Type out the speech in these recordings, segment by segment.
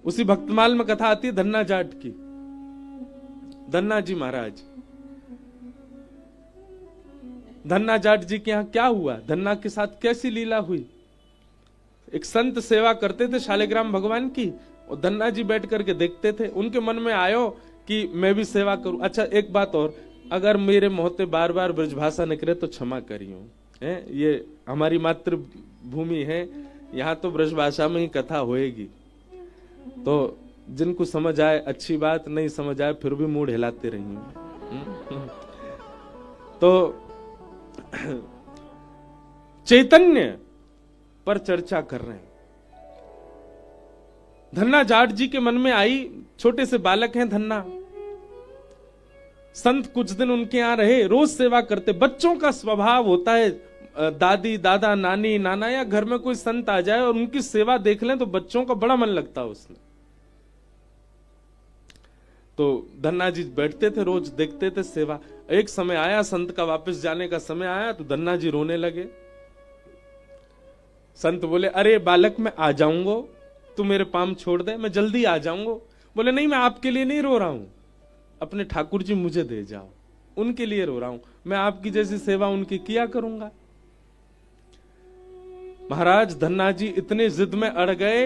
उसी भक्तमाल में कथा आती है धन्ना जाट की। धन्ना जी महाराज, धन्ना जाट जी के यहां क्या हुआ, धन्ना के साथ कैसी लीला हुई। एक संत सेवा करते थे शालिग्राम भगवान की, और धन्ना जी बैठ करके देखते थे। उनके मन में आयो कि मैं भी सेवा करूं। अच्छा एक बात और, अगर मेरे मुंह बार बार ब्रजभाषा निकले तो क्षमा करियो, ये हमारी मातृभूमि है, यहाँ तो ब्रजभाषा में ही कथा होएगी। तो जिनको समझ आए अच्छी बात, नहीं समझ आए फिर भी मूड हिलाते रहिए। तो चैतन्य पर चर्चा कर रहे हैं। धन्ना जाट जी के मन में आई, छोटे से बालक हैं धन्ना, संत कुछ दिन उनके यहां रहे, रोज सेवा करते। बच्चों का स्वभाव होता है, दादी दादा नानी नाना या घर में कोई संत आ जाए और उनकी सेवा देख लें तो बच्चों का बड़ा मन लगता है उसमें। तो धन्ना जी बैठते थे, रोज देखते थे सेवा। एक समय आया, संत का वापस जाने का समय आया, तो धन्ना जी रोने लगे। संत बोले, अरे बालक मैं आ जाऊंगा, तू मेरे पाम छोड़ दे, मैं जल्दी आ जाऊंगा। बोले नहीं, मैं आपके लिए नहीं रो रहा हूं, अपने ठाकुर जी मुझे दे जाओ, उनके लिए रो रहा हूं, मैं आपकी जैसी सेवा उनकी किया करूंगा। महाराज धन्ना जी इतने जिद में अड़ गए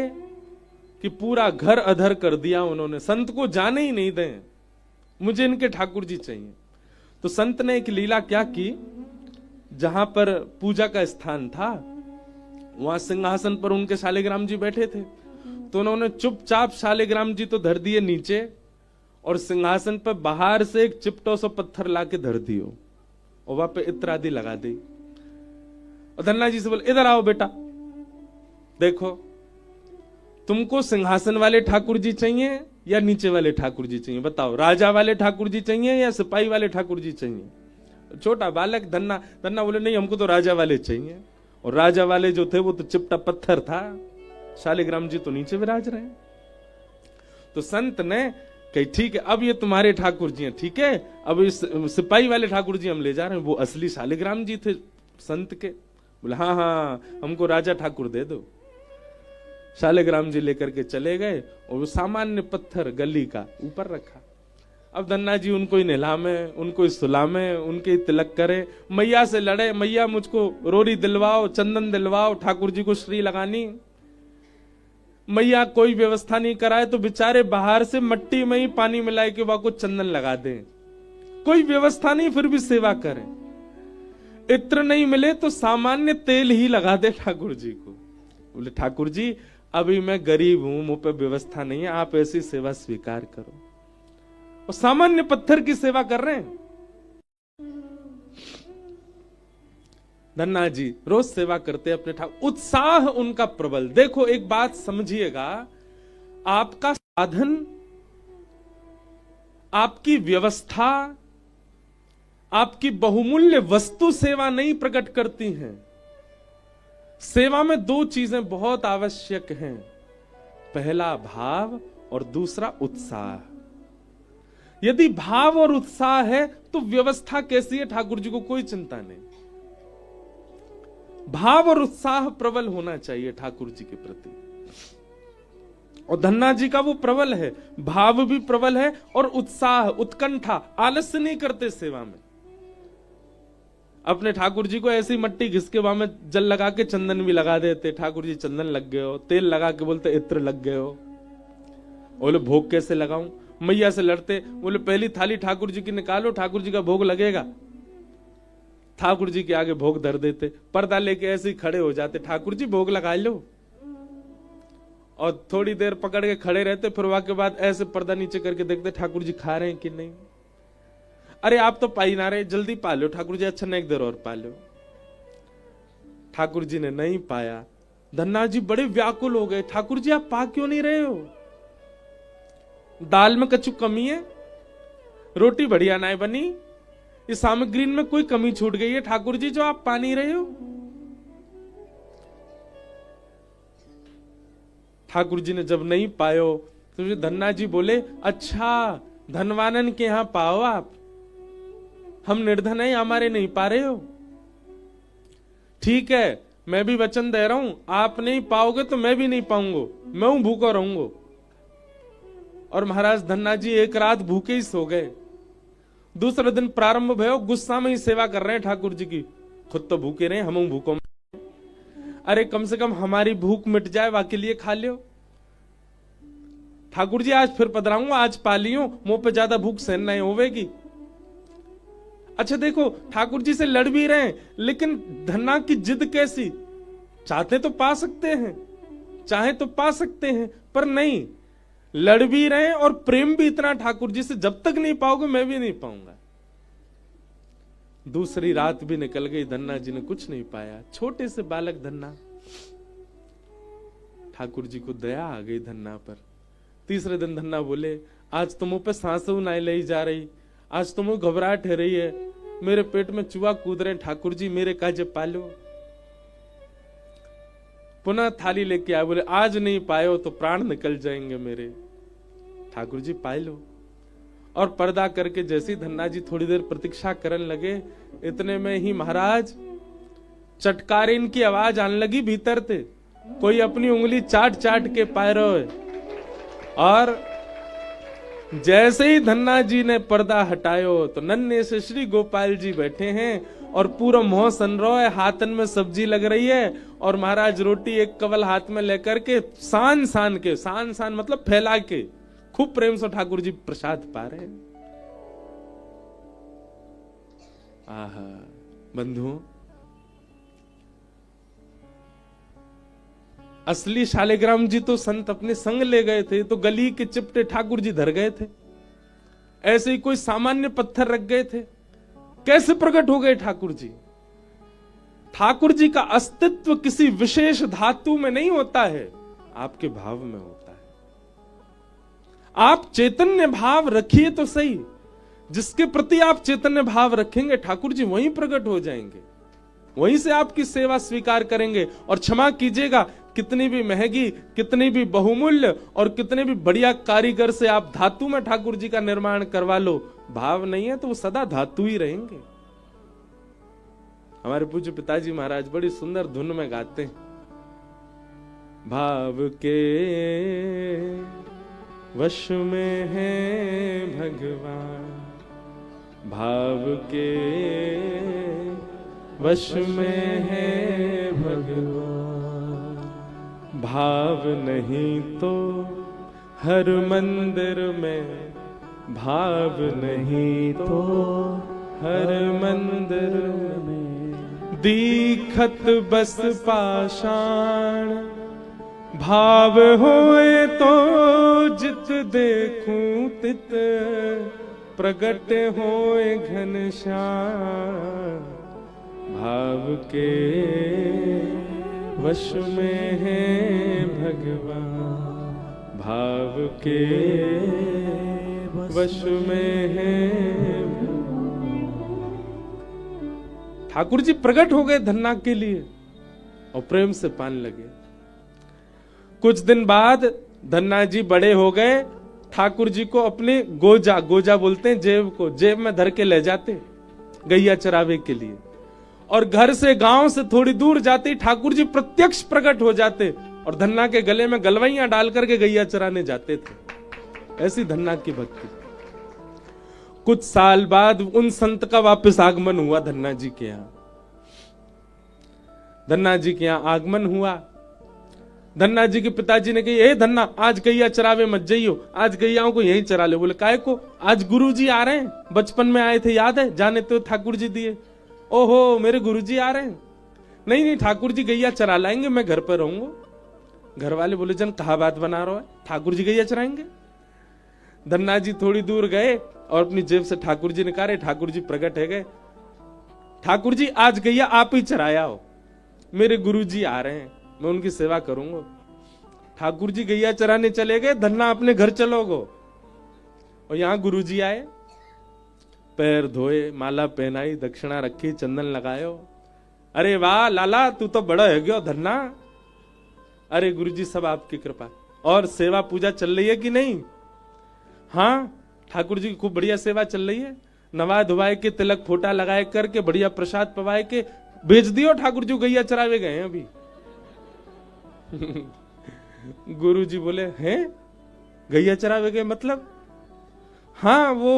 कि पूरा घर अधर कर दिया उन्होंने, संत को जाने ही नहीं दें, मुझे इनके ठाकुर जी चाहिए। तो संत ने एक लीला क्या की, जहां पर पूजा का स्थान था वहां सिंहासन पर उनके शालिग्राम जी बैठे थे, तो उन्होंने चुपचाप शालिग्राम जी तो धर दिए नीचे, और सिंहासन पर बाहर से एक चिपटो सा पत्थर लाके धर दियो और वहां पे इत्र आदि लगा दी। और धन्ना जी से बोले, इधर आओ बेटा, देखो तुमको सिंहासन वाले ठाकुर जी चाहिए या नीचे वाले ठाकुर जी चाहिए, बताओ, राजा वाले ठाकुर जी चाहिए या सिपाही वाले ठाकुर जी चाहिए। छोटा बालक धन्ना बोले, नहीं हमको तो राजा वाले चाहिए। और राजा वाले जो थे वो तो चिपटा पत्थर था, शालिग्राम जी तो नीचे विराज रहे। तो संत ने कही, ठीक है अब ये तुम्हारे ठाकुर जी हैं, ठीक है अब इस सिपाही वाले ठाकुर जी हम ले जा रहे हैं। वो असली शालिग्राम जी थे संत के। बोले हाँ हाँ हमको राजा ठाकुर दे दो। शालिग्राम जी लेकर के चले गए और वो सामान्य पत्थर गली का ऊपर रखा। अब धन्ना जी उनको ही नहलामे, उनको ही सुलामे, उनके ही तिलक करे, मैया से लड़े, मैया मुझको रोरी दिलवाओ, चंदन दिलवाओ, ठाकुर जी को श्री लगानी। मैया कोई व्यवस्था नहीं कराए तो बेचारे बाहर से मट्टी में ही पानी मिलाए के वहां को चंदन लगा दें, कोई व्यवस्था नहीं फिर भी सेवा करें। इत्र नहीं मिले तो सामान्य तेल ही लगा दे ठाकुर जी को। बोले ठाकुर जी अभी मैं गरीब हूं, मुंह पे व्यवस्था नहीं है, आप ऐसी सेवा स्वीकार करो। और सामान्य पत्थर की सेवा कर रहे हैं। धन्ना जी रोज सेवा करते अपने ठाकुर, उत्साह उनका प्रबल। देखो एक बात समझिएगा, आपका साधन, आपकी व्यवस्था, आपकी बहुमूल्य वस्तु सेवा नहीं प्रकट करती हैं। सेवा में दो चीजें बहुत आवश्यक हैं, पहला भाव और दूसरा उत्साह। यदि भाव और उत्साह है तो व्यवस्था कैसी है ठाकुर जी को कोई चिंता नहीं। भाव और उत्साह प्रबल होना चाहिए ठाकुर जी के प्रति, और धन्ना जी का वो प्रबल है, भाव भी प्रबल है और उत्साह, उत्कंठा, आलस्य नहीं करते सेवा में। अपने ठाकुर जी को ऐसी मट्टी घिस के वहां में जल लगा के चंदन भी लगा देते, ठाकुर जी चंदन लग गए हो, तेल लगा के बोलते इत्र लग गए हो। बोले भोग कैसे लगाऊं, मैया से लड़ते, बोले पहली थाली ठाकुर जी की निकालो, ठाकुर जी का भोग लगेगा। ठाकुर जी के आगे भोग धर देते, पर्दा लेके ऐसे ही खड़े हो जाते, ठाकुर जी भोग लगा लो। और थोड़ी देर पकड़ के खड़े रहते, फिर वहां के बाद ऐसे पर्दा नीचे करके देखते ठाकुर जी खा रहे हैं कि नहीं। अरे आप तो पाई ना रहे, जल्दी पा लो ठाकुर जी, अच्छा नहीं एक देर और पा लो। ठाकुर जी ने नहीं पाया। धन्ना जी बड़े व्याकुल हो गए, ठाकुर जी आप पा क्यों नहीं रहे हो, दाल में कछु कमी है, रोटी बढ़िया ना बनी, इस सामग्री में कोई कमी छूट गई है ठाकुर जी जो आप पा नहीं रहे हो। ठाकुर जी ने जब नहीं पायो तो धन्ना जी बोले, अच्छा धनवानन के यहां पाओ आप, हम निर्धन है हमारे नहीं पा रहे हो। ठीक है मैं भी वचन दे रहा हूं, आप नहीं पाओगे तो मैं भी नहीं पाऊंगा, मैं हूं भूखा रहूंगा। और महाराज धन्ना जी एक रात भूखे ही सो गए। दूसरे दिन प्रारंभ भयो, गुस्सा में ही सेवा कर रहे हैं ठाकुर जी की। खुद तो भूखे रहे, हम भूखों में। अरे कम से कम हमारी भूख मिट जाए, वाके लिए खा लियो। ठाकुर जी आज फिर पधराऊंगा, आज पा लियो, मुंह पे ज्यादा भूख सहन नहीं होवेगी। अच्छा देखो, ठाकुर जी से लड़ भी रहे हैं, लेकिन धन्ना की जिद कैसी। चाहते तो पा सकते हैं, चाहे तो पा सकते हैं, पर नहीं, लड़ भी रहे हैं और प्रेम भी इतना ठाकुर जी से, जब तक नहीं पाओगे मैं भी नहीं पाऊंगा। दूसरी रात भी निकल गई, धन्ना जी ने कुछ नहीं पाया। छोटे से बालक धन्ना, ठाकुर जी को दया आ गई धन्ना पर। तीसरे दिन धन्ना बोले, आज तो मुंह पे सांसों नहीं ले जा रही, आज तो मुंह घबराहट हो रही है, मेरे पेट में चूहा कूद रहे, ठाकुर जी मेरे काजे पालो। पुनः थाली लेके आए, बोले आज नहीं पायो तो प्राण निकल जाएंगे मेरे। ठाकुर जी पाए लो। और पर्दा करके जैसे ही धन्ना जी थोड़ी देर प्रतीक्षा करने लगे, इतने में ही महाराज चटकारीन की आवाज आने लगी भीतर से। कोई अपनी उंगली चाट चाट के पाए रहे। और जैसे ही धन्ना जी ने पर्दा हटायो तो नन्हे से श्री गोपाल जी बैठे हैं और पूरा मुंह सन रहा है, हाथन में सब्जी लग रही है और महाराज रोटी एक कवल हाथ में लेकर के सान सान मतलब फैला के खूब प्रेम से ठाकुर जी प्रसाद पा रहे। आहा बंधुओं, असली शालिग्राम जी तो संत अपने संग ले गए थे, तो गली के चिपटे ठाकुर जी धर गए थे। ऐसे ही कोई सामान्य पत्थर रख गए थे, कैसे प्रकट हो गए ठाकुर जी। ठाकुर जी का अस्तित्व किसी विशेष धातु में नहीं होता है, आपके भाव में होता है। आप चैतन्य भाव रखिए तो सही, जिसके प्रति आप चैतन्य भाव रखेंगे ठाकुर जी वहीं प्रकट हो जाएंगे, वहीं से आपकी सेवा स्वीकार करेंगे। और क्षमा कीजिएगा, कितनी भी महंगी, कितनी भी बहुमूल्य और कितने भी बढ़िया कारीगर से आप धातु में ठाकुर जी का निर्माण करवा लो, भाव नहीं है तो वो सदा धातु ही रहेंगे। हमारे पूज्य पिताजी महाराज बड़ी सुंदर धुन में गाते हैं, भाव के वश में है भगवान, भाव के वश में है भगवान। भाव नहीं तो हर मंदिर में, भाव नहीं तो हर मंदिर में दीखत बस पाषाण। भाव होए तो जित देखूं तित प्रगट होए घनश्याम। भाव के वश में है भगवान, भाव के वश में है। ठाकुर जी प्रकट हो गए धन्ना के लिए और प्रेम से पाने लगे। कुछ दिन बाद धन्ना जी बड़े हो गए, ठाकुर जी को अपने गोजा बोलते हैं जेब को, जेब में धर के ले जाते गैया चरावे के लिए। और घर से गांव से थोड़ी दूर जाते ठाकुर जी प्रत्यक्ष प्रकट हो जाते और धन्ना के गले में गलवैया डाल करके गैया चराने जाते थे। ऐसी धन्ना की भक्ति। कुछ साल बाद उन संत का वापस आगमन हुआ धन्ना जी के यहां। धन्ना जी के यहां आगमन हुआ। धन्ना जी के पिताजी ने कही, धन्ना आज गैया चरावे मत जाइयो, आज गैयाओं को यहीं चरा ले। बोले काहे को? आज गुरुजी आ रहे हैं, बचपन में आए थे याद है, जाने तो ठाकुर जी दिए। ओहो मेरे गुरुजी आ रहे हैं। नहीं ठाकुर जी गैया चरा लाएंगे, मैं घर पर रहूंगा। घर वाले बोले जन कहा बात बना रहा है, ठाकुर जी गैया चराएंगे। धन्ना जी थोड़ी दूर गए और अपनी जेब से ठाकुर जी निकाले। ठाकुर जी प्रकट है गए। ठाकुर जी आज गैया आप ही चराया हो, मेरे गुरुजी आ रहे हैं, मैं उनकी सेवा करूंगा। ठाकुर जी गैया चराने चले गए, धन्ना अपने घर चलोगो। और यहां गुरुजी आए, पैर धोए, माला पहनाई, दक्षिणा रखी, चंदन लगायो। अरे वाह लाला तू तो बड़ा है गयो धन्ना। अरे गुरुजी सब आपकी कृपा। और सेवा पूजा चल रही है कि नहीं? हाँ ठाकुर जी की खूब बढ़िया सेवा चल रही है। नवाए धुवाए के, तिलक फोटा लगाए करके, बढ़िया प्रसाद पवाए के भेज दियो। ठाकुर जी गैया चरावे गए हैं अभी। गुरुजी बोले हैं गैया चरावे गए मतलब हाँ वो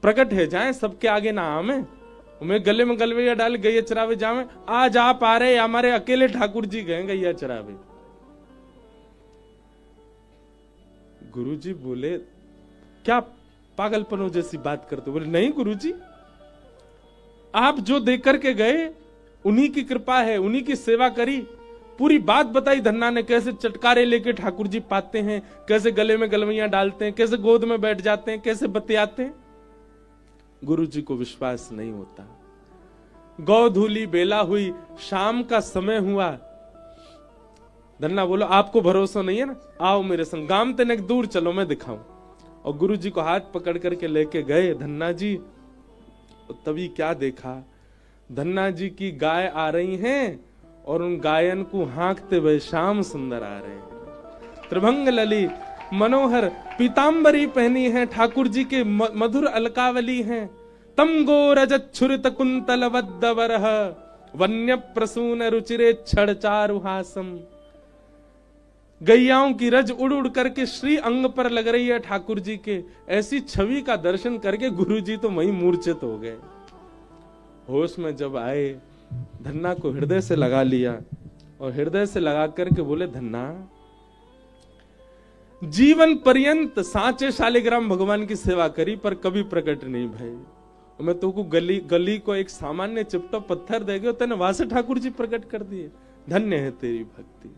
प्रकट है जाए सबके आगे ना आमे, मैं गले में गलवैया डाल गैया चरावे जावे, आज आप आ रहे हमारे अकेले ठाकुर जी गए गैया चरावे। गुरुजी बोले क्या पागलपनों जैसी बात करते? बोले नहीं गुरुजी, आप जो देकर के गए उन्हीं की कृपा है, उन्हीं की सेवा करी। पूरी बात बताई धन्ना ने, कैसे चटकारे लेके ठाकुर जी पाते हैं, कैसे गले में गलवैया डालते हैं, कैसे गोद में बैठ जाते हैं, कैसे बतियाते हैं। गुरुजी को विश्वास नहीं होता। गौधूली बेला हुई, शाम का समय हुआ। धन्ना बोलो आपको भरोसा नहीं है ना, आओ मेरे संग, गांव तक दूर चलो मैं दिखाऊं। और गुरुजी को हाथ पकड़ करके लेके गए धन्ना जी। तभी क्या देखा, धन्ना जी की गाय आ रही हैं और उन गायन को हाँकते हुए श्याम सुंदर आ रहे हैं। त्रिभंग लली मनोहर पीतांबरी पहनी है, ठाकुर जी के मधुर अलकावली हैं। तम गो रजत छुरित कुंतल वद्दवरह, वन्य प्रसून रुचिरे क्षण चारुहासम। गैयाओं की रज उड़ उड़ करके श्री अंग पर लग रही है ठाकुर जी के। ऐसी छवि का दर्शन करके गुरु जी तो वहीं मूर्छित हो गए। होश में जब आए, धन्ना को हृदय से लगा लिया और हृदय से लगा करके बोले धन्ना, जीवन पर्यंत सांचे शालिग्राम भगवान की सेवा करी पर कभी प्रकट नहीं भय। मैं तो को गली को एक सामान्य चिपटा पत्थर दे गए, तेने वहां से ठाकुर जी प्रकट कर दिए। धन्य है तेरी भक्ति।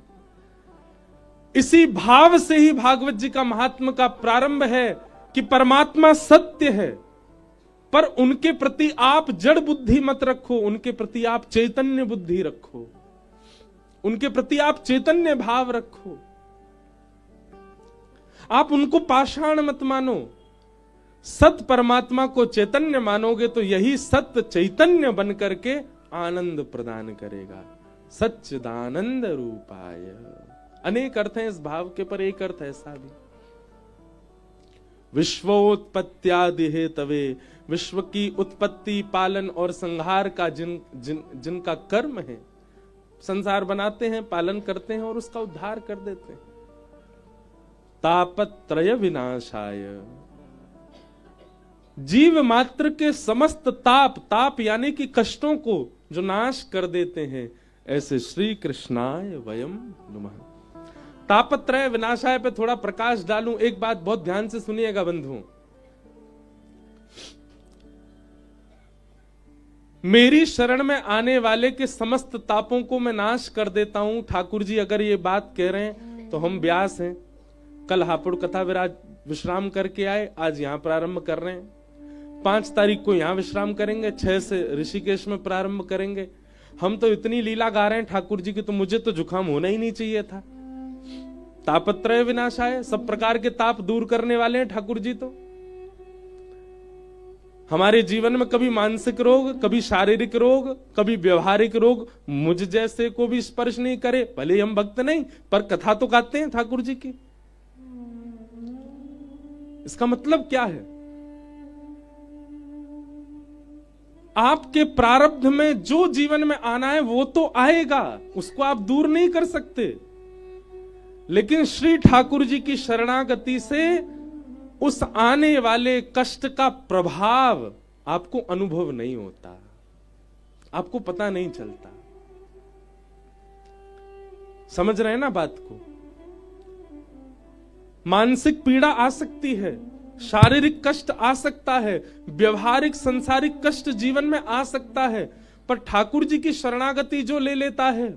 इसी भाव से ही भागवत जी का महात्मा का प्रारंभ है कि परमात्मा सत्य है, पर उनके प्रति आप जड़ बुद्धि मत रखो, उनके प्रति आप चैतन्य बुद्धि रखो, उनके प्रति आप चैतन्य भाव रखो। आप उनको पाषाण मत मानो, सत परमात्मा को चैतन्य मानोगे तो यही सत्य चैतन्य बन करके आनंद प्रदान करेगा। सच्चिदानंद रूपाय। अनेक अर्थ हैं इस भाव के, पर एक अर्थ ऐसा भी, विश्वोत्पत्त्यादि हेतवे, विश्व की उत्पत्ति पालन और संहार का जिनका कर्म है, संसार बनाते हैं, पालन करते हैं और उसका उद्धार कर देते हैं। तापत्रय विनाशाय, जीव मात्र के समस्त ताप यानी कि कष्टों को जो नाश कर देते हैं, ऐसे श्री कृष्णाय वयम नमः। तापत्रय विनाशाय पे थोड़ा प्रकाश डालूं। एक बात बहुत ध्यान से सुनिएगा बंधुओं, मेरी शरण में आने वाले के समस्त तापों को मैं नाश कर देता हूं। ठाकुर जी अगर ये बात कह रहे हैं तो हम व्यास हैं, कल हापुड़ कथा विराज विश्राम करके आए, आज यहां प्रारंभ कर रहे हैं। 5 तारीख को यहां विश्राम करेंगे, 6 से ऋषिकेश में प्रारंभ करेंगे। हम तो इतनी लीला गा रहे हैं ठाकुर जी की, तो मुझे तो जुकाम होना ही नहीं चाहिए था। तापत्रय विनाशाय, सब प्रकार के ताप दूर करने वाले हैं ठाकुर जी। तो हमारे जीवन में कभी मानसिक रोग, कभी शारीरिक रोग, कभी व्यवहारिक रोग मुझ जैसे को भी स्पर्श नहीं करे। भले हम भक्त नहीं, पर कथा तो गाते हैं ठाकुर जी की। इसका मतलब क्या है? आपके प्रारब्ध में जो जीवन में आना है वो तो आएगा, उसको आप दूर नहीं कर सकते। लेकिन श्री ठाकुर जी की शरणागति से उस आने वाले कष्ट का प्रभाव आपको अनुभव नहीं होता, आपको पता नहीं चलता। समझ रहे हैं ना बात को? मानसिक पीड़ा आ सकती है, शारीरिक कष्ट आ सकता है, व्यवहारिक संसारिक कष्ट जीवन में आ सकता है, पर ठाकुर जी की शरणागति जो ले लेता है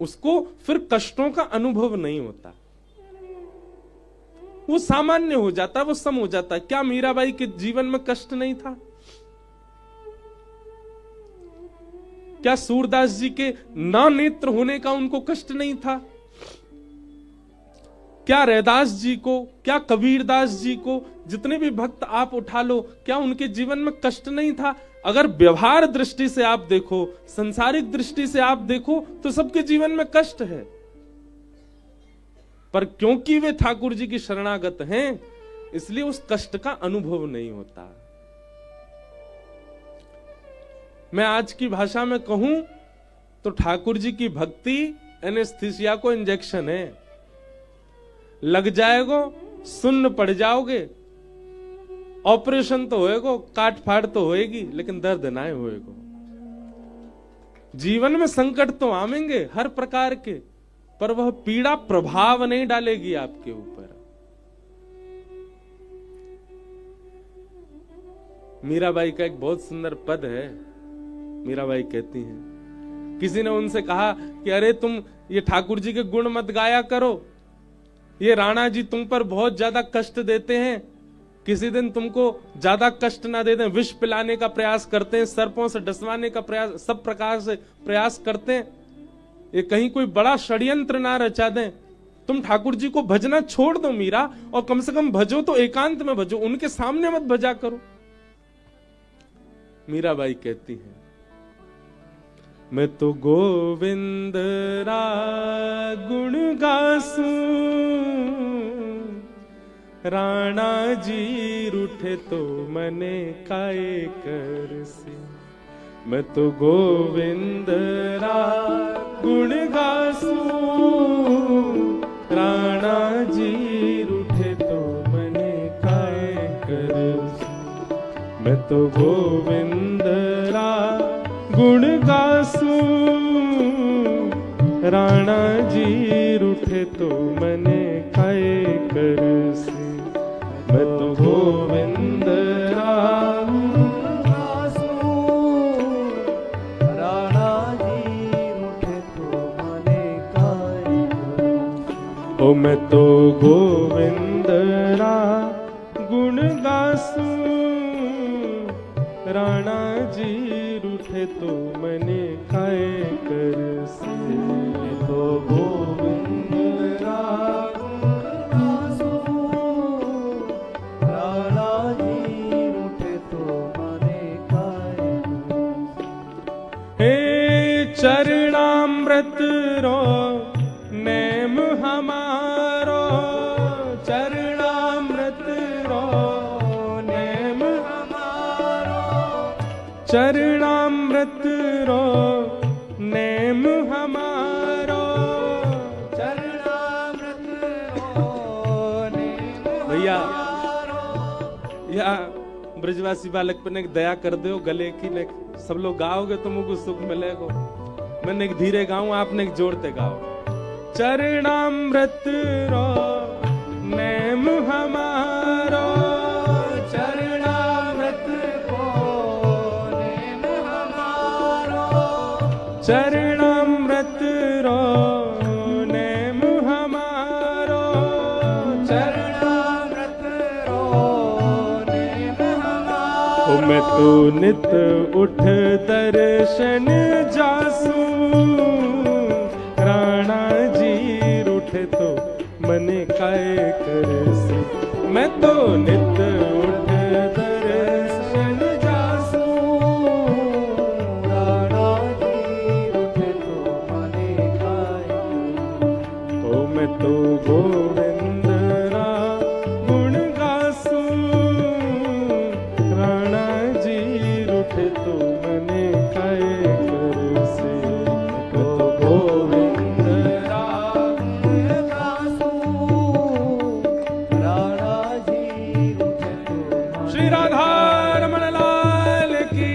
उसको फिर कष्टों का अनुभव नहीं होता। वो सामान्य हो जाता, वो सम हो जाता। क्या मीराबाई के जीवन में कष्ट नहीं था? क्या सूरदास जी के ना नेत्र होने का उनको कष्ट नहीं था? क्या रैदास जी को, क्या कबीरदास जी को, जितने भी भक्त आप उठा लो, क्या उनके जीवन में कष्ट नहीं था? अगर व्यवहार दृष्टि से आप देखो, संसारिक दृष्टि से आप देखो, तो सबके जीवन में कष्ट है, पर क्योंकि वे ठाकुर जी की शरणागत हैं, इसलिए उस कष्ट का अनुभव नहीं होता। मैं आज की भाषा में कहूं तो ठाकुर जी की भक्ति एनेस्थीसिया को इंजेक्शन है। लग जाएगो, सुन्न पड़ जाओगे, ऑपरेशन तो होएगो, काट फाड़ तो होएगी, लेकिन दर्द ना होएगो। जीवन में संकट तो आवेंगे हर प्रकार के, पर वह पीड़ा प्रभाव नहीं डालेगी आपके ऊपर। मीराबाई का एक बहुत सुंदर पद है। मीराबाई कहती हैं, किसी ने उनसे कहा कि अरे तुम ये ठाकुर जी के गुण मत गाया करो, ये राणा जी तुम पर बहुत ज्यादा कष्ट देते हैं, किसी दिन तुमको ज्यादा कष्ट ना दे दें, विष पिलाने का प्रयास करते हैं, सर्पों से डसवाने का प्रयास, सब प्रकार से प्रयास करते हैं, ये कहीं कोई बड़ा षड्यंत्र ना रचा दें। तुम ठाकुर जी को भजना छोड़ दो मीरा, और कम से कम भजो तो एकांत में भजो, उनके सामने मत भजा करो। मीराबाई कहती है, मैं तो गोविंद रा गुण गासूं, राणा जी रूठे तो मने काए करसी। मैं तो गोविंद रा गुण गासूं, राणा जी रूठे तो मने काए करसी। मैं तो गोविंद रा गुण गासूं, राणा जी रूठे तो मने काए करसी। मैं तो गोविंद रा गुण गासूं, राणा जी रूठे तो मने काए करसी। ओ मैं तो गोविंद रा गुण गासूं, राणा जी रूठे तो मने काए करसी। तो गोविंद रा गुण गासूं, राणा जी रूठे तो मने काए करसी। हे चरणामृत रो नेम हमारो, चरणामृत रो नेम हमारो, चरणामृत रो नेम हमारो, चरणामृत रो नेम। भैया या ब्रजवासी बालक पर ने दया कर दो, गले की ने सब लोग गाओगे तो मुझको सुख मिलेगा। मैंने एक धीरे गाऊं, आपने एक जोड़ते गाओ। चरणामृत रो नेम हमारो, चरणामृत को नेम हमारो, चरणामृत रो नेम हमारो, चरणामृत रो नेम हमारो। मैं तो नित उठ दर्शन जासूं, राणा जी रूठे तो मने काए करसी। मैं तो नित उठ दर्शन जासूं, राणा जी रूठे तो मने काए करसी। ओ मैं तो गोविंद रा गुण गासूं, राणा जी रूठे तो मने काए करसी। तो गोविंद रा गुण गासूं, राणा जी रूठे तो। श्री राधा रमण लाल की।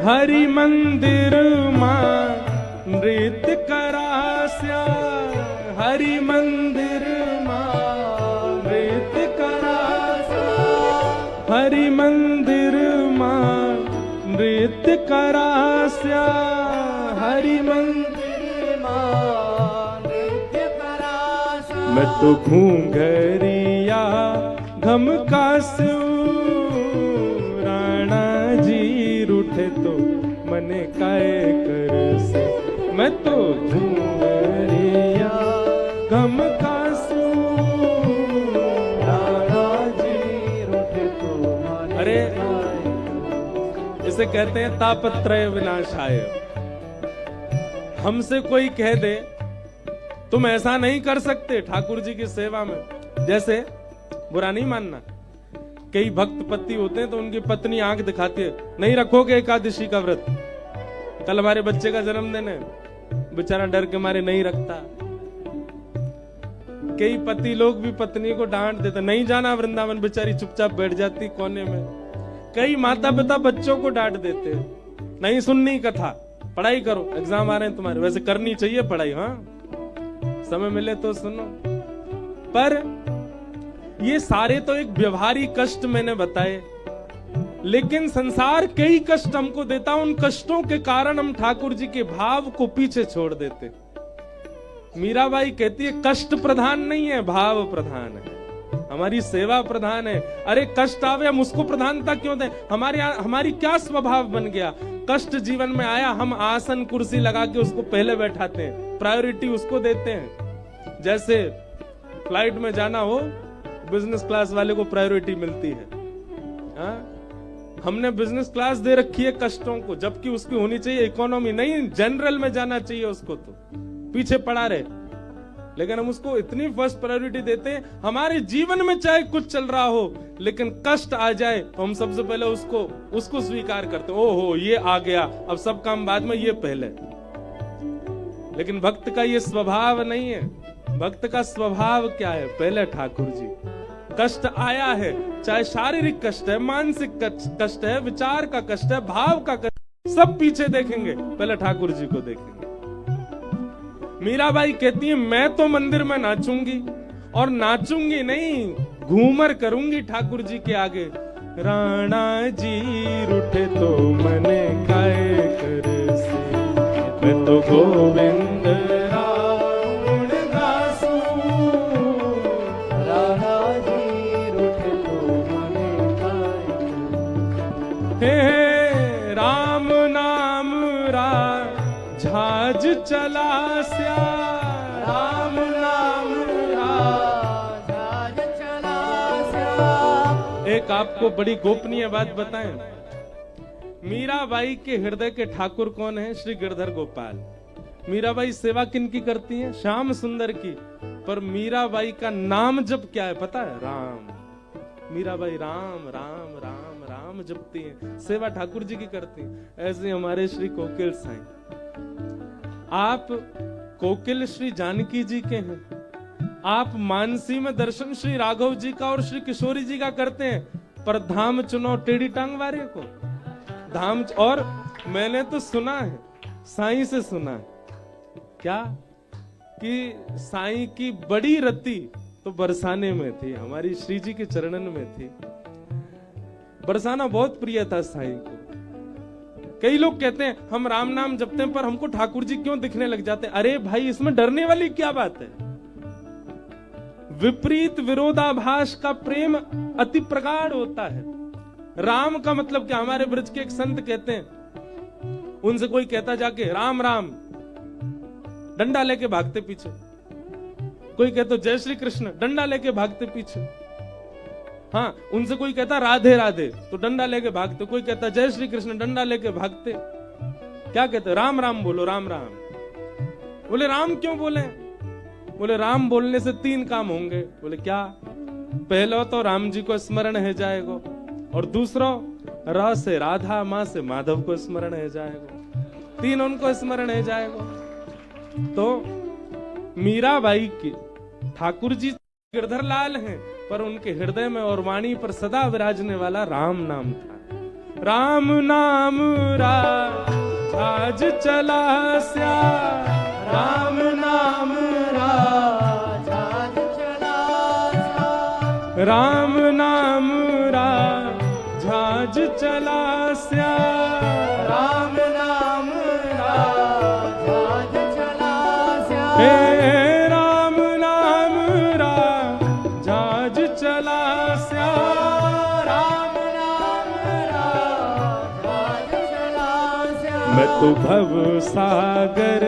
हरि मंदिर मां नृत्य करास्या, हरि मंदिर मां नृत्य करास्या, हरि मंदिर मां नृत्य करास्या, हरि मंदिर मां नृत्य करास्या। मैं तो घूंघरिया घम का स्यू, राणा जी रूठे तो मने काय कर से। मैं तो घूंघरिया घम का स्यू, राणा जी रूठे तो मने। अरे इसे कहते हैं तापत्रय विनाशाय। हमसे कोई कह दे तुम ऐसा नहीं कर सकते ठाकुर जी की सेवा में, जैसे बुरा नहीं मानना, कई भक्त पति होते हैं तो उनकी पत्नी आंख दिखाती है, नहीं रखोगे एकादशी का व्रत, कल हमारे बच्चे का जन्मदिन है, बेचारा डर के मारे नहीं रखता। कई पति लोग भी पत्नी को डांट देते, नहीं जाना वृंदावन, बेचारी चुपचाप बैठ जाती कोने में। कई माता पिता बच्चों को डांट देते, नहीं सुननी कथा, पढ़ाई करो, एग्जाम आ रहे हैं तुम्हारे। वैसे करनी चाहिए पढ़ाई, हाँ समय मिले तो सुनो। पर ये सारे तो एक व्यवहारिक कष्ट मैंने बताए, लेकिन संसार कई कष्ट हमको देता, उन कष्टों के कारण हम ठाकुर जी के भाव को पीछे छोड़ देते। मीराबाई कहती है कष्ट प्रधान नहीं है, भाव प्रधान है, हमारी सेवा प्रधान है। अरे कष्ट आवे हम उसको प्रधानता क्यों दें? हमारी क्या स्वभाव बन गया, कष्ट जीवन में आया हम आसन कुर्सी लगा के उसको पहले बैठाते हैं, प्रायोरिटी उसको देते हैं। जैसे फ्लाइट में जाना हो, बिजनेस क्लास वाले को प्रायोरिटी मिलती है, हाँ? हमने बिजनेस क्लास दे रखी है कष्टों को, जबकि उसकी होनी चाहिए इकोनॉमी, नहीं जनरल में जाना चाहिए उसको, तो पीछे पड़ा रहे। लेकिन हम उसको इतनी फर्स्ट प्रायोरिटी देते हैं, हमारे जीवन में चाहे कुछ चल रहा हो लेकिन कष्ट आ जाए तो हम सबसे पहले उसको स्वीकार करते हैं, ओहो ये आ गया, अब सब काम बाद में, ये पहले। लेकिन भक्त का ये स्वभाव नहीं है। भक्त का स्वभाव क्या है? पहले ठाकुर जी। कष्ट आया है, चाहे शारीरिक कष्ट है, मानसिक कष्ट है, विचार का कष्ट है, भाव का कष्ट, सब पीछे देखेंगे, पहले ठाकुर जी को देखेंगे। मीराबाई कहती है मैं तो मंदिर में नाचूंगी, और नाचूंगी नहीं, घूमर करूंगी ठाकुर जी के आगे। राणा जी रूठे तो मने काय कर से, मैं तो गोविंद राम गासूं, राणा जी रूठे तो मने काय कर। हे राम नाम झाज चला स्या, राम नाम झाज चला स्या। एक आपको बड़ी गोपनीय बात बताएं, मीराबाई के हृदय के ठाकुर कौन है? श्री गिरधर गोपाल। मीराबाई सेवा किनकी करती है? श्याम सुंदर की। पर मीराबाई का नाम जप क्या है पता है? राम। मीराबाई राम राम राम राम जपती हैं, सेवा ठाकुर जी की करती हैं। ऐसे हमारे श्री कोकिल साईं, आप कोकिल श्री जानकी जी के हैं, आप मानसी में दर्शन श्री राघव जी का और श्री किशोरी जी का करते हैं, पर धाम चुनो टेढ़ी टांग वाले को धाम। और मैंने तो सुना है, साईं से सुना है, क्या कि साईं की बड़ी रति तो बरसाने में थी, हमारी श्री जी के चरणन में थी। बरसाना बहुत प्रिय था साईं को। कई लोग कहते हैं हम राम नाम जपते हैं पर हमको ठाकुर जी क्यों दिखने लग जाते हैं? अरे भाई इसमें डरने वाली क्या बात है? विपरीत विरोधाभास का प्रेम अति प्रगाढ़ होता है। राम का मतलब क्या? हमारे ब्रज के एक संत कहते हैं, उनसे कोई कहता जाके राम राम, डंडा लेके भागते पीछे। कोई कहता जय श्री कृष्ण, डंडा लेके भागते पीछे। हाँ, उनसे कोई कहता राधे राधे तो डंडा लेके भागते। कोई कहता जय श्री कृष्ण, डंडा लेके भागते। क्या कहते? राम राम बोलो, राम राम। बोले राम क्यों बोले? बोले राम बोलने से 3 काम होंगे। बोले क्या? पहला तो राम जी को स्मरण है जाएगा, और दूसरा र से राधा, मां से माधव को स्मरण है जाएगा, 3 उनको स्मरण है जाएगा। तो मीराबाई की ठाकुर जी गिरधर लाल हैं, पर उनके हृदय में और वाणी पर सदा विराजने वाला राम नाम था। राम नाम राज चला स्या, राम नाम राज चला स्या, राम नाम राज चला स्या, राम नाम राज चला स्या। हे राम नाम चला श्याम, राम नाम राज चला श्याम। मैं तो भव सागर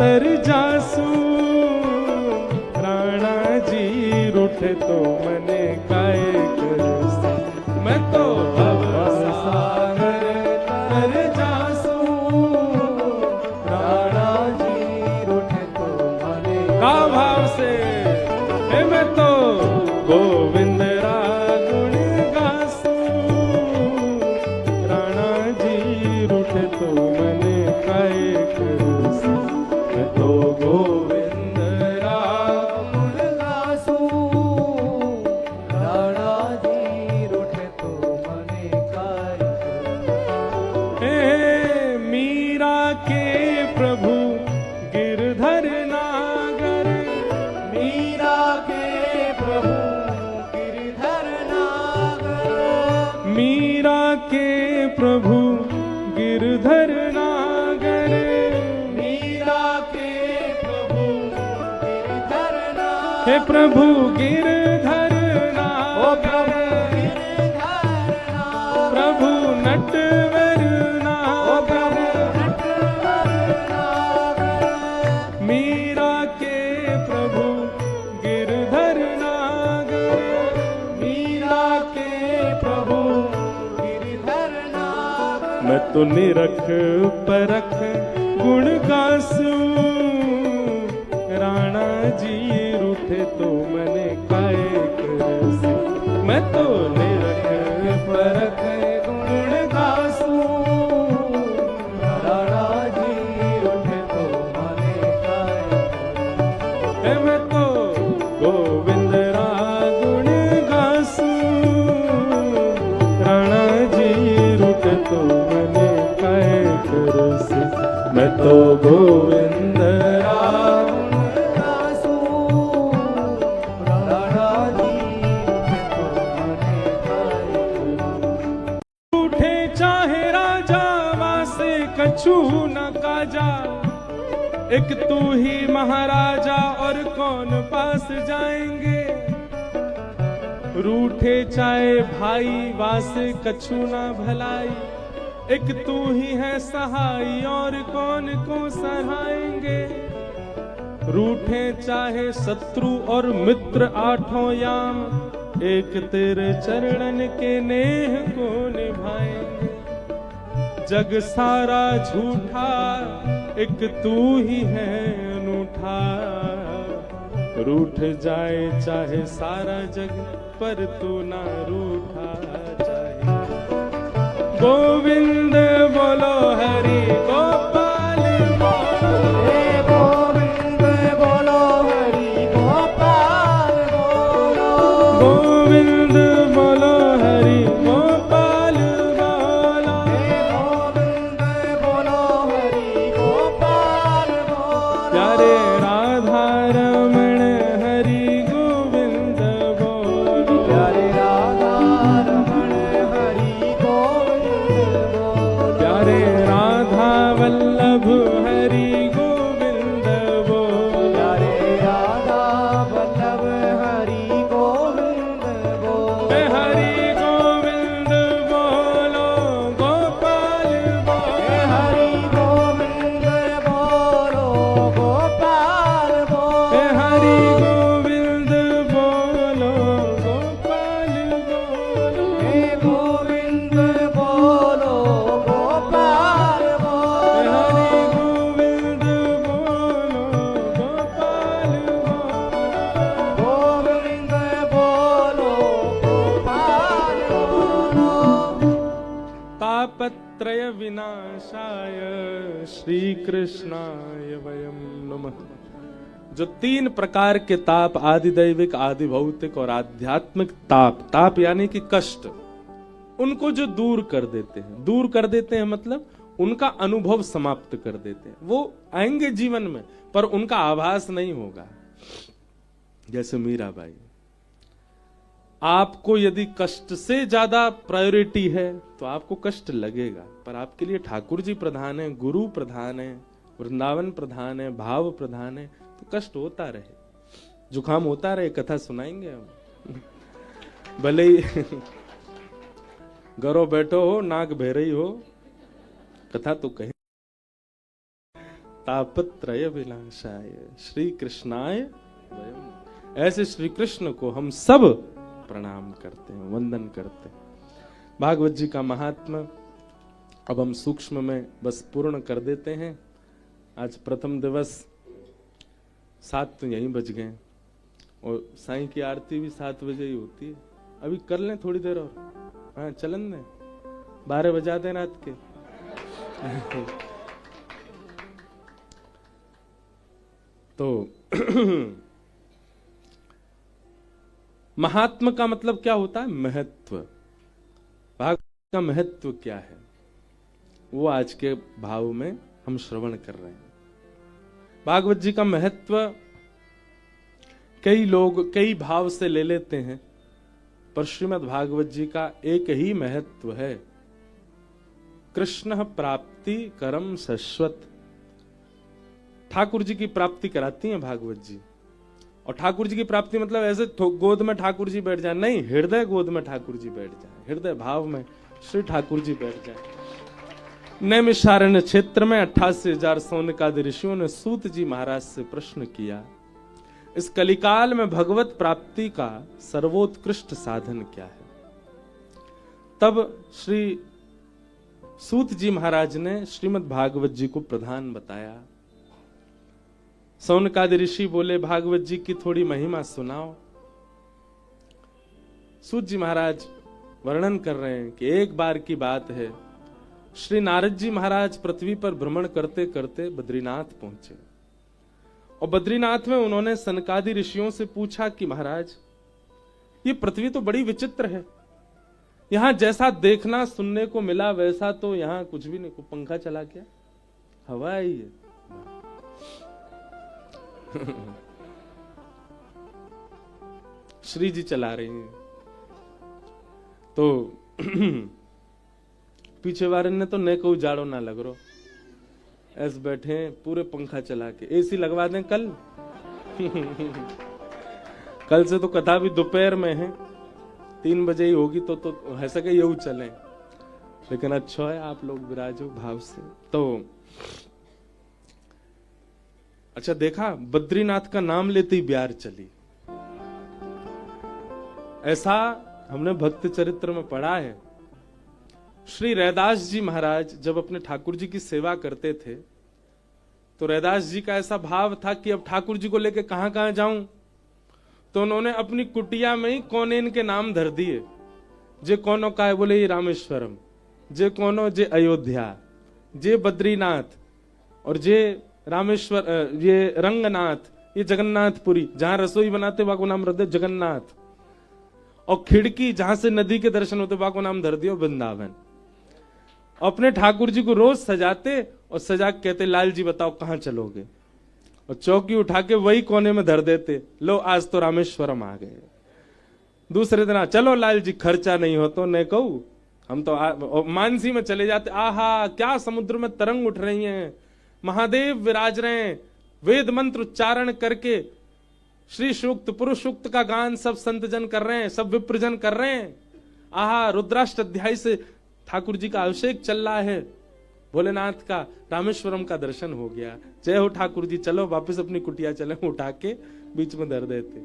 तर जासू, राणा जी रूठे तो मने काय करसू। मैं तो भव सागर तर जासू, राणा जी रूठे तो मने का भाव से हे मैं तो गोविंद रा गुण गासू, राणा जी रूठे तो मने काय करसू। मैं तो गोविंद रा गुण गासू, राणा जी रूठे तो मने काय करूं। हे मीरा के प्रभु गिरधर नागर, मीरा के प्रभु गिरधर नागर, मीरा के प्रभु गिरधर नागर, मीरा के प्रभु गिरधर नागर। हे प्रभु गिरधर ओ नागर, प्रभु गिरधर नागर, प्रभु नटवर नागर, मीरा के प्रभु गिरधर नागर। मैं तो निरख परख गुण गासू, राणा जी रूठे तो मने काय करसू। मैं तो निरख परख गुण गासू, राणा जी रूठे तो मने काय करूं। हे मैं तो गोविंद रा गुण गासू, राणा जी रूठे तो मने काय करसू। मैं तो गोविंद रा गासू, राणा जी रूठे तो मने काय करूं। रूठे चाहे राजा वासे कछु न काजा, एक तू ही महाराजा और कौन पास जाएंगे। रूठे चाहे भाई वासे कछु ना भलाई, एक तू ही है सहाय और कौन को सहाएंगे। रूठे चाहे शत्रु और मित्र आठों याम, एक तेरे चरणन के नेह को निभाएंगे। जग सारा झूठा एक तू ही है अनूठा, रूठ जाए चाहे सारा जग पर तू ना रूठा जाए। गोविंद बोलो हरि गोपाल बोलो, हे गोविंद बोलो हरि गोपाल बोलो। गोविंद बोलो हरि गोपाल बोलो। हे गोविंद बोलो हरि गोपाल बोलो। प्यारे राधा रमण हरि गोविंद बोलो। प्यारे राधा रमण हरि गोविंद बोलो। प्यारे राधा वल्लभ हरि गोविंद बोलो। प्यारे राधा वल्लभ हरि गोविंद बोलो। हे हरि गोविंद बोलो गोपाल बोलो। हे हरि गोविंद बोलो गोपाल बोलो। हे हरि गोविंद बोलो गोपाल बोलो। हे गोविंद बोलो गोपाल हे बोलो। हरि गोविंद बोलो गोपाल बोलो। गोविंद बोलो गोपाल बोलो। तापत्रय विनाशाय श्री कृष्णाय वयम नमः। जो तीन प्रकार के ताप, आदि दैविक, आदि भौतिक और आध्यात्मिक ताप, ताप यानी कि कष्ट, उनको जो दूर कर देते हैं, दूर कर देते हैं मतलब उनका अनुभव समाप्त कर देते हैं। वो आएंगे जीवन में पर उनका आभास नहीं होगा। जैसे मीराबाई, आपको यदि कष्ट से ज्यादा प्रायोरिटी है तो आपको कष्ट लगेगा, पर आपके लिए ठाकुर जी प्रधान है, गुरु प्रधान है, वृंदावन प्रधान है, भाव प्रधान है, तो कष्ट होता रहे, जुकाम होता रहे, कथा सुनाएंगे हम। भले ही घरों बैठो हो, नाक बह रही हो, कथा तो कहे। तापत्रय विनाशाय श्री कृष्णाय वयम। ऐसे श्री कृष्ण को हम सब प्रणाम करते हैं, वंदन करते हैं। भागवत जी का महात्मा अब हम सूक्ष्म में बस पूर्ण कर देते हैं। आज प्रथम दिवस, 7 तो यहीं बज गए और साईं की आरती भी 7 बजे ही होती है। अभी कर लें थोड़ी देर और, हाँ चलन दें, 12 बजा दें रात के। तो महात्मा का मतलब क्या होता है? महत्व। भागवत का महत्व क्या है वो आज के भाव में हम श्रवण कर रहे हैं। भागवत जी का महत्व कई लोग कई भाव से ले लेते हैं, पर श्रीमद् भागवत जी का एक ही महत्व है, कृष्ण प्राप्ति करम शाश्वत। ठाकुर जी की प्राप्ति कराती हैं भागवत जी। और ठाकुर जी की प्राप्ति मतलब ऐसे गोद में ठाकुर जी बैठ जाए नहीं, हृदय गोद में ठाकुर जी बैठ जाए, हृदय भाव में श्री ठाकुर जी बैठ जाए। नैमिषारण्य क्षेत्र में 88,000 सौनकादि ऋषियों ने सूत जी महाराज से प्रश्न किया, इस कलिकाल में भगवत प्राप्ति का सर्वोत्कृष्ट साधन क्या है? तब श्री सूत जी महाराज ने श्रीमद् भागवत जी को प्रधान बताया। सौनकादि ऋषि बोले, भागवत जी की थोड़ी महिमा सुनाओ। सूत जी महाराज वर्णन कर रहे हैं कि एक बार की बात है, श्री नारद जी महाराज पृथ्वी पर भ्रमण करते करते बद्रीनाथ पहुंचे और बद्रीनाथ में उन्होंने सनकादि ऋषियों से पूछा कि महाराज, ये पृथ्वी तो बड़ी विचित्र है, यहां जैसा देखना सुनने को मिला वैसा तो यहां कुछ भी नहीं। को पंखा चला क्या? हवा आई है। श्री जी चला रही हैं। तो पीछे वाले ने तो न को उजाड़ो ना लग रो, ऐसे बैठे पूरे पंखा चला के। एसी लगवा दें कल। कल से तो कथा भी दोपहर में है, 3 बजे ही होगी तो है सके यू चले। लेकिन अच्छा है आप लोग विराजो भाव से। तो अच्छा देखा, बद्रीनाथ का नाम लेते ही ब्यार चली। ऐसा हमने भक्त चरित्र में पढ़ा है। श्री रैदास जी महाराज जब अपने ठाकुर जी की सेवा करते थे तो रैदास जी का ऐसा भाव था कि अब ठाकुर जी को लेके कहां कहां जाऊं, तो उन्होंने अपनी कुटिया में ही कौनेन के नाम धर दिए। जे कोनो का है, बोले ये रामेश्वरम, जे कोनो जे अयोध्या, जे बद्रीनाथ, और जे रामेश्वर, ये रंगनाथ, ये जगन्नाथपुरी, जहां रसोई बनाते वहां को नाम रख दे जगन्नाथ, और खिड़की जहां से नदी के दर्शन होते वहां को नाम धर दियो वृंदावन। अपने ठाकुर जी को रोज सजाते और सजा के कहते, लाल जी बताओ कहां चलोगे, और चौकी उठा के वही कोने में धर देते, लो आज तो रामेश्वरम आ गए। दूसरे दिन चलो लाल जी खर्चा नहीं हो तो नहीं कहू, हम तो मानसी में चले जाते। आहा क्या समुद्र में तरंग उठ रही हैं, महादेव विराज रहे हैं, वेद मंत्र उच्चारण करके श्री सूक्त पुरुष सूक्त का गान सब संतजन कर रहे हैं, सब विप्रजन कर रहे हैं। आहा रुद्राष्ट अध्याय से ठाकुर जी का अभिषेक चल रहा है, भोलेनाथ का, रामेश्वरम का दर्शन हो गया। जय हो ठाकुर जी, चलो वापस अपनी कुटिया चले, उठा के बीच में धर देते।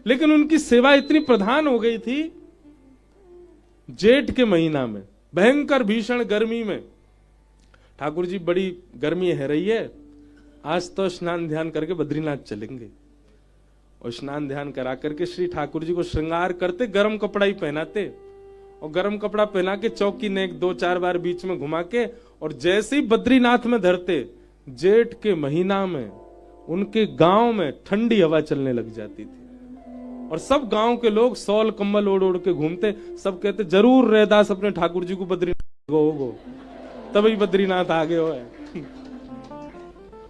लेकिन उनकी सेवा इतनी प्रधान हो गई थी, जेठ के महीना में भयंकर भीषण गर्मी में, ठाकुर जी बड़ी गर्मी है रही है, आज तो स्नान ध्यान करके बद्रीनाथ चलेंगे। और स्नान ध्यान करा करके श्री ठाकुर जी को श्रृंगार करते, गर्म कपड़ा ही पहनाते, और गर्म कपड़ा पहना के चौकी ने 2-4 बार बीच में घुमा के, और जैसे ही बद्रीनाथ में धरते, जेठ के महीना में उनके गांव में ठंडी हवा चलने लग जाती थी। और सब गांव के लोग सौल कंबल ओढ़ ओढ़ के घूमते, सब कहते जरूर रैदास अपने ठाकुर जी को बद्रीनाथ गो, तभी बद्रीनाथ आगे हो है।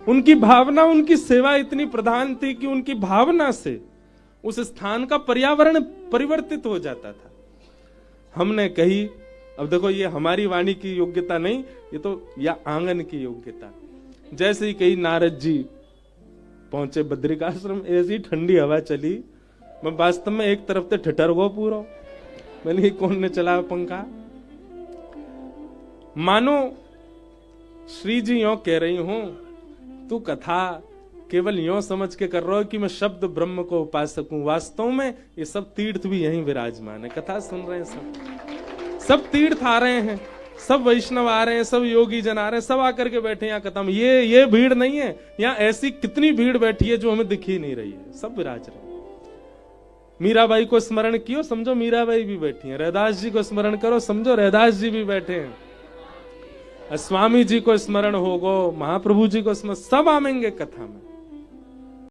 उनकी भावना, उनकी सेवा इतनी प्रधान थी कि उनकी भावना से उस स्थान का पर्यावरण परिवर्तित हो जाता था। हमने कही, अब देखो ये हमारी वाणी की योग्यता नहीं, ये तो या आंगन की योग्यता। जैसे ही कही नारद जी पहुंचे बद्रिकाश्रम, ऐसी ठंडी हवा चली, मैं वास्तव में एक तरफ से ठिठर गो पूरा, मैंने कौन ने चलाया पंखा। मानो श्री जी यो कह रही हूं, तू कथा केवल यो समझ के कर रहा हो कि मैं शब्द ब्रह्म को उपासक हूं। वास्तव में ये सब तीर्थ भी यहीं विराजमान है। कथा सुन रहे हैं सब तीर्थ आ रहे हैं, सब वैष्णव आ रहे हैं, सब योगी जन आ रहे हैं, सब आकर के बैठे यहाँ कथा में। ये भीड़ नहीं है, यहाँ ऐसी कितनी भीड़ बैठी है जो हमें दिख ही नहीं रही है, सब विराज रहे हैं। मीराबाई को स्मरण कियो, समझो मीराबाई भी बैठी है। रैदास जी को स्मरण करो, समझो रैदास जी भी बैठे हैं। स्वामी जी को स्मरण होगो, महाप्रभु जी को स्मरण, सब आवेंगे कथा में।